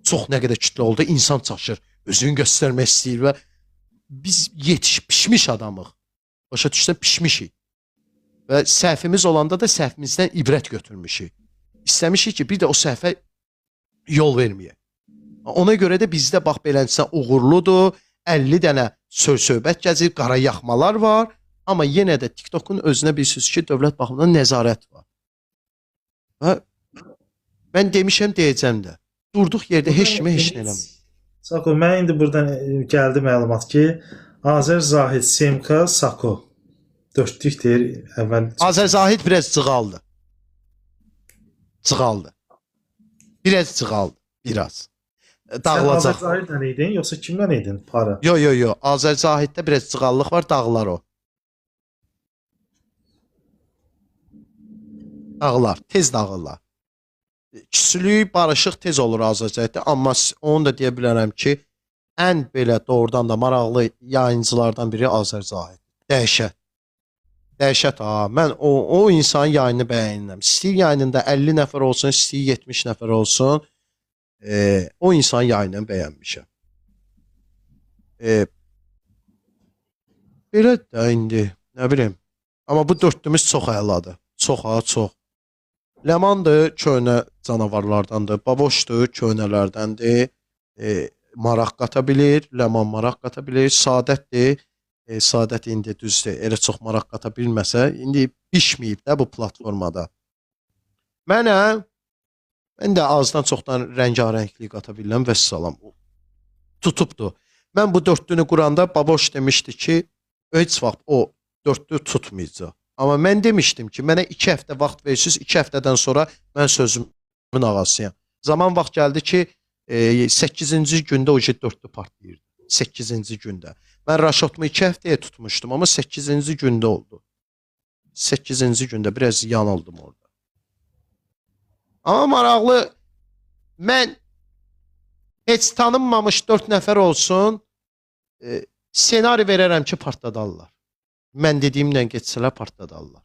Çox nə qədər kütlə oldu, insan çaşır, özünü göstərmək istəyir və biz yetişib pişmiş adamıq. Başa düşsən, pişmişik. Və səhvimiz olanda da səhvimizdən ibrət götürmüşük. İstəmişik ki, bir də o səhvə yol verməyək. Ona görə də bizdə bax beləncəsə uğurludur, 50 dənə söhbət gəzir, qara yaxmalar var, amma yenə də TikTokun özünə bilirsiniz ki, dövlət baxımından nəzarət var. Və mən demişəm, deyəcəm də. Durduq yerdə heç kimə heç nə eləmir. Sako, mən indi buradan gəldi məlumat ki, Azər Zahid, Semka, Sako. Dörtlük deyir əvvəl. Azər Zahid biraz cığaldı. Cığaldı. Biraz cığaldı. Biraz. Dağılacaq. Azər Zahidlə idin, yoxsa kimlə idin? Para. Yo. Azər Zahiddə biraz cığallıq var, dağlar o. Dağlar, tez dağıllar. Küçülük, barışıq tez olur Azərbaycanda, amma onu da deyə bilərəm ki, ən belə doğrudan da maraqlı yayıncılardan biri Azər Zahid. Dəhşət. Dəhşət ha. Mən o insanın yayını bəyənirəm. İstəyir yayınında 50 nəfər olsun, istəyir 70 nəfər olsun, o insanın yayını bəyənmişəm. Belə də indi, nə bilim. Amma bu dörtlümüz çox əladır. Çox ha, çox. Ləmandır, köhnə canavarlardandır. Baboşdur, köhnələrdəndir. Maraq qata bilir, Ləman maraq qata bilir. Sadətdir. Sadət indi düzdür. Elə çox maraq qata bilməsə, indi bişməyib də bu platformada. Mən də azdan çoxdan rəngarənglik qata bilirəm və salam. Tutubdur. Mən bu dörtlünü quranda Baboş demişdi ki, heç vaxt o dörtlü tutmayacaq. Amma mən demişdim ki, mənə 2 həftə vaxt verirsiniz, 2 həftədən sonra mən sözümün ağasıyam. Zaman vaxt gəldi ki, 8-ci gündə o dörtlü partlayırdı. 8-ci gündə. Mən Raşotmu 2 həftəyə tutmuşdum, amma 8-ci gündə oldu. 8-ci gündə biraz yanıldım orada. Amma maraqlı, mən heç tanınmamış 4 nəfər olsun, senari verərəm ki, partladarlar. Mən dediyimlə geçsələr partladarlar.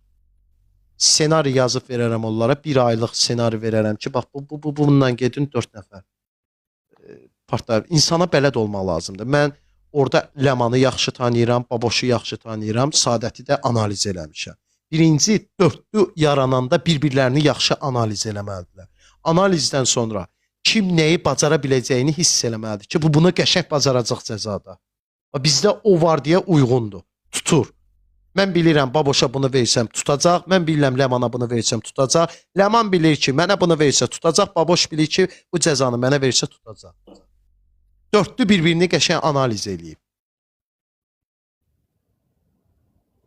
Senari yazıb verərəm onlara, 1 aylıq senari verərəm ki, bax bundan gedin 4 nəfər partlar. İnsana bələd olmaq lazımdır. Mən orada Ləmanı yaxşı tanıyıram, Baboşu yaxşı tanıyıram, Sadəti də analiz eləmişəm. Birinci, dörtlü yarananda bir-birlərini yaxşı analiz eləməlidirlər. Analizdən sonra kim nəyi bacara biləcəyini hiss eləməlidir ki, bu bunu qəşəng bacaracaq cəzada. Bizdə o var deyə uyğundur, tutur. Mən bilirəm, Baboşa bunu versəm tutacaq, mən bilirəm, Ləmana bunu versəm tutacaq. Ləman bilir ki, mənə bunu versə tutacaq, Baboş bilir ki, bu cəzanı mənə versə tutacaq. Dörtlü bir-birini qəşəng analiz eləyib.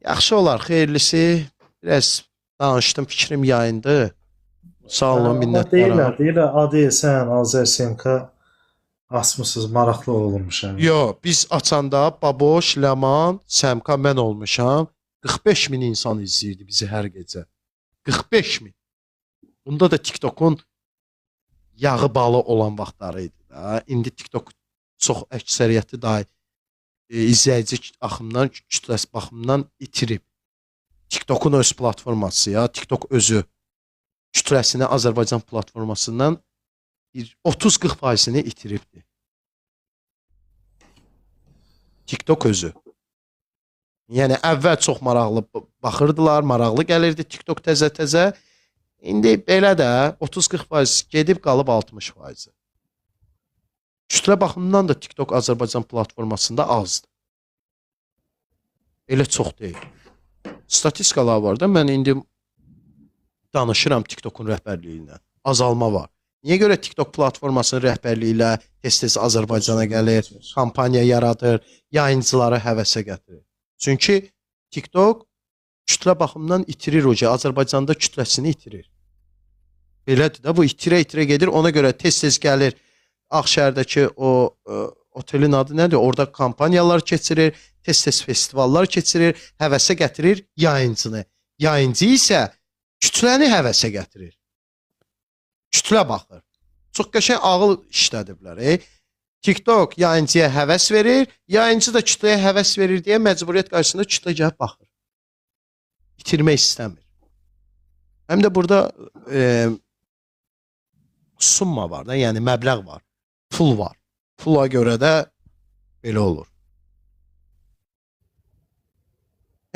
Yaxşı olar, xeyirlisi. Biraz danışdım, fikrim yayındı. Sağ olun, minnətdarım. Deyirlər, adı sən, Azər, Semka asmısınız, maraqlı olmuşam. Yo, biz açanda Baboş, Ləman, Səmka, mən olmuşam. 45 min insan izləyirdi bizi hər gecə. 45 min. Bunda da TikTokun yağı balı olan vaxtları idi da. İndi TikTok çox əksəriyyəti dahi izləyici axımdan, kütləsi baxımından itirib. TikTokun öz platforması ya, TikTok özü kütləsini Azərbaycan platformasından 30-40%-ni itiribdir. TikTok özü. Yəni əvvəl çox maraqlı baxırdılar, maraqlı gəlirdi TikTok təzə-təzə. İndi belə də 30-40% gedib qalıb 60%. Kütlə baxımından da TikTok Azərbaycan platformasında azdır. Elə çox deyil. Statistikalar var da, mən indi danışıram TikTokun rəhbərliyindən. Azalma var. Niyə görə TikTok platformasının rəhbərliyi ilə tez-tez Azərbaycana gəlir, kampaniya yaradır, yayıncıları həvəsə gətirir? Çünki TikTok kütlə baxımından itirir o ki, Azərbaycanda kütləsini itirir. Belədir də, bu itirə-itirə gedir, ona görə tez-tez gəlir Ağşəhərdəki o otelin adı nədir? Orada kampaniyalar keçirir, tez-tez festivallar keçirir, həvəsə gətirir yayıncını. Yayıncı isə kütləni həvəsə gətirir. Kütlə baxır. Çox qəşəng ağıl işlədiblər. TikTok yayıncıya həvəs verir, yayıncı da kütləyə həvəs verir deyə məcburiyyət qarşısında kütlə gəlib baxır. İtirmək istəmir. Həm də burada summa var da, yəni məbləğ var. pul var. Pula görə də belə olur.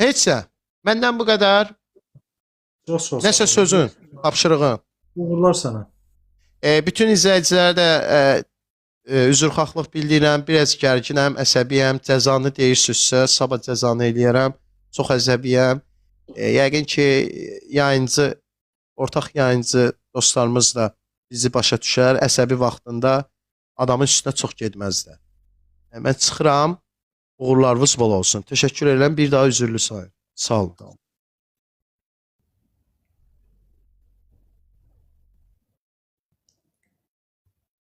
Heçsə, məndən bu qədər. Çox sağ ol. Nəsə sözün, tapşırığın. Uğurlar sənə. Bütün izləyicilərə də üzrxahlıq bildirirəm. Biraz gərginəm, əsəbiyəm. Cəzanı deyirsinizsə, sabah cəzanı eləyərəm. Çox əsəbiyəm. Yəqin ki, yayıncı, ortaq yayıncı dostlarımız da bizi başa düşər. Əsəbi vaxtında adamın üstünə çox getməzlər. Mən çıxıram. Uğurlarınız bol olsun. Təşəkkür edirəm. Bir daha üzürlü sayın. Sağ olun.